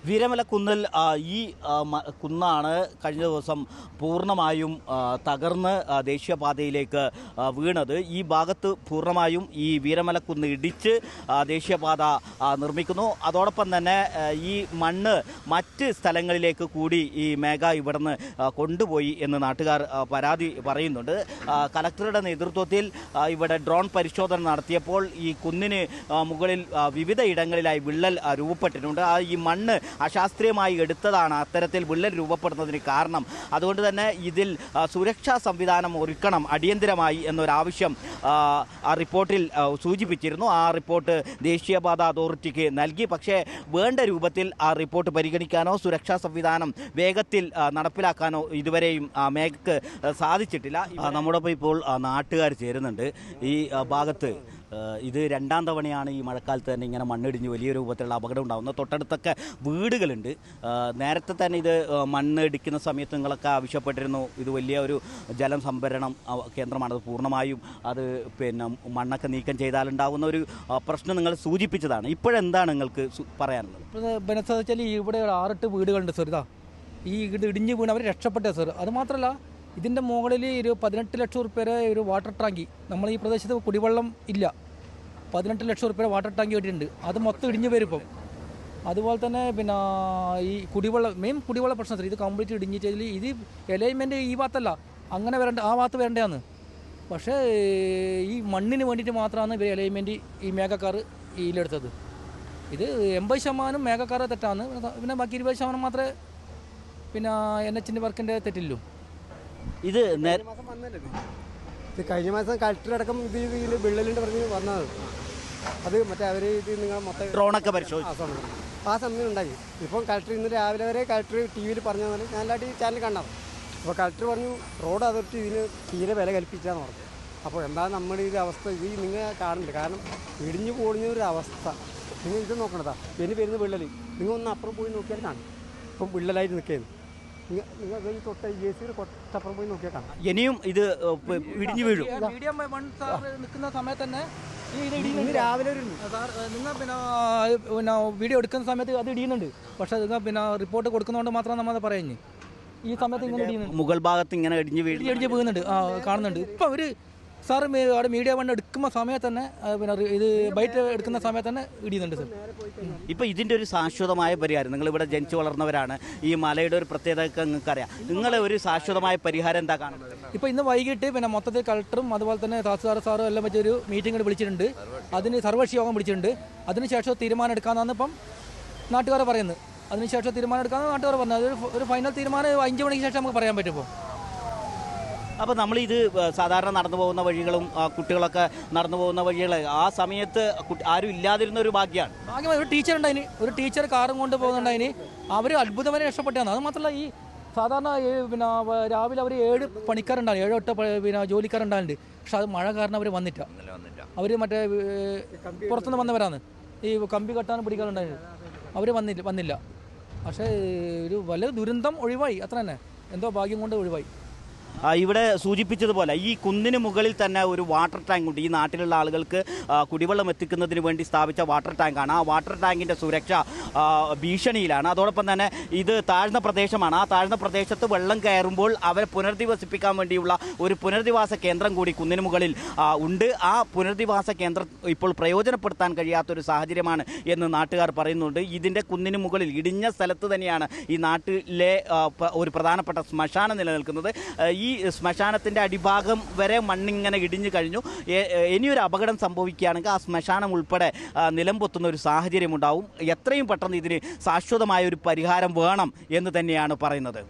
വീരമലക്കുന്നിൽ ഈ കുന്നാണ് കഴിഞ്ഞ ദിവസം പൂർണ്ണമായും തകർന്ന് ദേശീയപാതയിലേക്ക് വീണത്. ഈ ഭാഗത്ത് പൂർണ്ണമായും ഈ വീരമലക്കുന്ന് ഇടിച്ച് ദേശീയപാത നിർമ്മിക്കുന്നു. അതോടൊപ്പം തന്നെ ഈ മണ്ണ് മറ്റ് സ്ഥലങ്ങളിലേക്ക് കൂടി ഈ മേഘ ഇവിടുന്ന് കൊണ്ടുപോയി എന്ന് നാട്ടുകാർ പരാതി പറയുന്നുണ്ട്. കലക്ടറുടെ നേതൃത്വത്തിൽ ഇവിടെ ഡ്രോൺ പരിശോധന നടത്തിയപ്പോൾ ഈ കുന്നിന് മുകളിൽ വിവിധ ഇടങ്ങളിലായി വിള്ളൽ രൂപപ്പെട്ടിട്ടുണ്ട്. ഈ മണ്ണ് അശാസ്ത്രീയമായി എടുത്തതാണ് അത്തരത്തിൽ വിള്ളൽ രൂപപ്പെടുന്നതിന് കാരണം. അതുകൊണ്ട് തന്നെ ഇതിൽ സുരക്ഷാ സംവിധാനം ഒരുക്കണം അടിയന്തരമായി എന്നൊരാവശ്യം ആ റിപ്പോർട്ടിൽ സൂചിപ്പിച്ചിരുന്നു. ആ റിപ്പോർട്ട് ദേശീയപാത അതോറിറ്റിക്ക് നൽകി. പക്ഷേ വേണ്ട രൂപത്തിൽ ആ റിപ്പോർട്ട് പരിഗണിക്കാനോ സുരക്ഷാ സംവിധാനം വേഗത്തിൽ നടപ്പിലാക്കാനോ ഇതുവരെയും മേഘക്ക് സാധിച്ചിട്ടില്ല. നമ്മോടൊപ്പം ഇപ്പോൾ നാട്ടുകാർ ചേരുന്നുണ്ട്. ഈ ഭാഗത്ത് ഇത് രണ്ടാം തവണയാണ് ഈ മഴക്കാലത്ത് തന്നെ ഇങ്ങനെ മണ്ണിടിഞ്ഞ് വലിയ രൂപത്തിലുള്ള അപകടം ഉണ്ടാകുന്നത്. തൊട്ടടുത്തൊക്കെ വീടുകളുണ്ട്. നേരത്തെ തന്നെ ഇത് മണ്ണിടിക്കുന്ന സമയത്ത് നിങ്ങളൊക്കെ ആവശ്യപ്പെട്ടിരുന്നു ഇത് വലിയ ഒരു ജലം സംഭരണം കേന്ദ്രമാണ്, അത് പൂർണ്ണമായും അത് മണ്ണൊക്കെ നീക്കം ചെയ്താലുണ്ടാകുന്ന ഒരു പ്രശ്നം നിങ്ങൾ സൂചിപ്പിച്ചതാണ്. ഇപ്പോഴെന്താണ് നിങ്ങൾക്ക് പറയാനുള്ളത്? വെച്ചാൽ ഇവിടെ 6-8 വീടുകളുണ്ട് സർ. ഈ ഇടിഞ്ഞ് വീണ് അവർ രക്ഷപ്പെട്ട സർ. അതുമാത്രമല്ല ഇതിൻ്റെ മുകളിൽ ഒരു 18 ലക്ഷം റുപ്യയുടെ ഒരു വാട്ടർ ടാങ്കി, നമ്മൾ ഈ പ്രദേശത്ത് കുടിവെള്ളം ഇല്ല, 18 ലക്ഷം റുപ്യയുടെ വാട്ടർ ടാങ്കി വേണ്ടിയിട്ടുണ്ട്. അത് മൊത്തം ഇടിഞ്ഞു വരും ഇപ്പം. അതുപോലെ തന്നെ ഈ മെയിൻ കുടിവെള്ള പ്രശ്നത്തിൽ ഇത് കംപ്ലീറ്റ് ഇടിഞ്ഞ് ചെയ്തിൽ ഇത് അലൈൻമെൻറ്റ് ഈ ഭാഗത്തല്ല, അങ്ങനെ വരേണ്ട ആ ഭാഗത്ത് വരേണ്ടതാണ്. പക്ഷേ ഈ മണ്ണിന് വേണ്ടിയിട്ട് മാത്രമാണ് ഇവർ അലൈൻമെൻറ്റ് ഈ മേഘക്കാർ ഇതിലെടുത്തത്. ഇത് 80% മേഘക്കാർ തെറ്റാണ്. പിന്നെ ബാക്കി 20% മാത്രമേ NH വർക്കിൻ്റെ തെറ്റില്ലൂ. ഇത് കഴിഞ്ഞ മാസം കളക്ടറടക്കം ഇത് വിള്ളലിൻ്റെ പറഞ്ഞ് വന്നത് അത് മറ്റേ അവർ ഇത് നിങ്ങൾ മൊത്തം ഡ്രോണൊക്കെ പരിശോധിച്ചു ആ സമയം ഉണ്ടായി. ഇപ്പം കളക്ടർ ഇന്ന് രാവിലെ വരെ കളക്ടർ ടി വിയിൽ പറഞ്ഞാൽ ഞാൻ എല്ലാവരും ഈ ചാനൽ കണ്ടാണ്. അപ്പോൾ കളക്ടർ പറഞ്ഞു റോഡ് അതോറിറ്റി ഇതിന് തീരെ വില കൽപ്പിച്ചാന്ന് പറഞ്ഞു. അപ്പോൾ എന്താ നമ്മുടെ ഈ അവസ്ഥ ഇത് നിങ്ങൾ കാണുന്നില്ല. കാരണം ഇടിഞ്ഞു പൊളിഞ്ഞൊരു അവസ്ഥ നിങ്ങൾ ഇത് നോക്കണതാ. ഇനി വരുന്ന വിള്ളൽ നിങ്ങൾ ഒന്ന് അപ്പുറം പോയി നോക്കിയാൽ കാണും. ഇപ്പം വിള്ളലായിട്ട് നിൽക്കുകയാണ്. നിങ്ങൾ തൊട്ട കൊട്ടപ്പുറം പോയി നോക്കിയാൽ കാണാം. ഇനിയും ഇത് ഇടിഞ്ഞു വീഴും. നിൽക്കുന്ന സമയത്ത് തന്നെ രാവിലെ വീഡിയോ എടുക്കുന്ന സമയത്ത് അത് ഇടിയുന്നുണ്ട്. പക്ഷേ റിപ്പോർട്ട് കൊടുക്കുന്നതുകൊണ്ട് മാത്രം നമ്മൾ പറയുന്നത് ഈ സമയത്ത് ഇങ്ങനെ ഇടിയുന്നുണ്ട്. മുകൾ ഭാഗത്ത് ഇങ്ങനെ ഇടിഞ്ഞു വീഴുന്നുണ്ട്. കാണുന്നുണ്ട്. ഇപ്പം അവർ സാർ അവിടെ മീഡിയ വണ്ണ് എടുക്കുന്ന സമയത്ത് തന്നെ ഇത് ബൈറ്റ് എടുക്കുന്ന സമയത്ത് തന്നെ ഇടിയുന്നുണ്ട് സാർ. ഇപ്പം ഇതിൻ്റെ ഒരു ശാശ്വതമായ പരിഹാരം, നിങ്ങളിവിടെ ജനിച്ചു വളർന്നവരാണ്, ഈ മലയുടെ ഒരു പ്രത്യേകത നിങ്ങൾക്കറിയാം, നിങ്ങളെ ഒരു ശാശ്വതമായ പരിഹാരം എന്താ കാണുന്നത്? ഇപ്പോൾ ഇന്ന് വൈകിട്ട് മൊത്തത്തിൽ കളക്ടറും അതുപോലെ തന്നെ തഹസിൽദാർ സാറും എല്ലാം വെച്ചൊരു മീറ്റിംഗ് വിളിച്ചിട്ടുണ്ട്. അതിന് സർവകക്ഷി യോഗം വിളിച്ചിട്ടുണ്ട്. അതിനുശേഷം തീരുമാനം എടുക്കാമെന്നാണ് ഇപ്പം നാട്ടുകാർ പറയുന്നത്. അതിനുശേഷം തീരുമാനം എടുക്കാമെന്ന് നാട്ടുകാർ പറഞ്ഞത്. ഒരു ഫൈനൽ തീരുമാനം 5 മണിക്ക് ശേഷം നമുക്ക് പറയാൻ പറ്റും. അപ്പോൾ നമ്മളിത് സാധാരണ നടന്നു പോകുന്ന വഴികളും കുട്ടികളൊക്കെ നടന്നു പോകുന്ന വഴികൾ ആ സമയത്ത് ആരും ഇല്ലാതിരുന്ന ഒരു ഭാഗ്യമാണ്. ഒരു ടീച്ചർ ഉണ്ടായിന്, ഒരു ടീച്ചർ കാറും കൊണ്ട് പോകുന്നുണ്ടായിന്. അവർ അത്ഭുതം വരെ രക്ഷപ്പെട്ടാണ്. അത് മാത്രമല്ല ഈ സാധാരണ രാവിലെ അവർ 7 പണിക്കാരുണ്ടായിരുന്നു, 7-8 ജോലിക്കാരുണ്ടായിട്ടുണ്ട്. പക്ഷെ അത് മഴ കാരണം അവർ വന്നില്ല. അവർ മറ്റേ പുറത്തുനിന്ന് വന്നവരാണ്. ഈ കമ്പി കെട്ടാനും പിടിക്കാറുണ്ടായിരുന്നു. അവർ വന്നില്ല. പക്ഷേ ഒരു വലിയ ദുരന്തം ഒഴിവായി, അത്ര തന്നെ. എന്തോ ഭാഗ്യം കൊണ്ട് ഒഴിവായി. ഇവിടെ സൂചിപ്പിച്ചതുപോലെ ഈ കുന്നിന് മുകളിൽ തന്നെ ഒരു വാട്ടർ ടാങ്ക് ഉണ്ട്. ഈ നാട്ടിലുള്ള ആളുകൾക്ക് കുടിവെള്ളം എത്തിക്കുന്നതിന് വേണ്ടി സ്ഥാപിച്ച വാട്ടർ ടാങ്കാണ്. ആ വാട്ടർ ടാങ്കിൻ്റെ സുരക്ഷ ഭീഷണിയിലാണ്. അതോടൊപ്പം തന്നെ ഇത് താഴ്ന്ന പ്രദേശമാണ്. ആ താഴ്ന്ന പ്രദേശത്ത് വെള്ളം കയറുമ്പോൾ അവരെ പുനരധിവസിപ്പിക്കാൻ വേണ്ടിയുള്ള ഒരു പുനരധിവാസ കേന്ദ്രം കൂടി കുന്നിന് മുകളിൽ ഉണ്ട്. ആ പുനരധിവാസ കേന്ദ്രം ഇപ്പോൾ പ്രയോജനപ്പെടുത്താൻ കഴിയാത്തൊരു സാഹചര്യമാണ് എന്ന് നാട്ടുകാർ പറയുന്നുണ്ട്. ഇതിൻ്റെ കുന്നിന് മുകളിൽ ഇടിഞ്ഞ സ്ഥലത്ത് തന്നെയാണ് ഈ നാട്ടിലെ ഒരു പ്രധാനപ്പെട്ട ശ്മശാനം നിലനിൽക്കുന്നത്. ഈ ശ്മശാനത്തിൻ്റെ അടിഭാഗം വരെ മണ്ണിങ്ങനെ ഇടിഞ്ഞു കഴിഞ്ഞു. ഇനിയൊരു അപകടം സംഭവിക്കുകയാണെങ്കിൽ ആ ശ്മശാനം ഉൾപ്പെടെ നിലംപൊത്തുന്ന ഒരു സാഹചര്യം ഉണ്ടാവും. എത്രയും പെട്ടെന്ന് ഇതിന് ശാശ്വതമായ ഒരു പരിഹാരം വേണം എന്ന് തന്നെയാണ് പറയുന്നത്.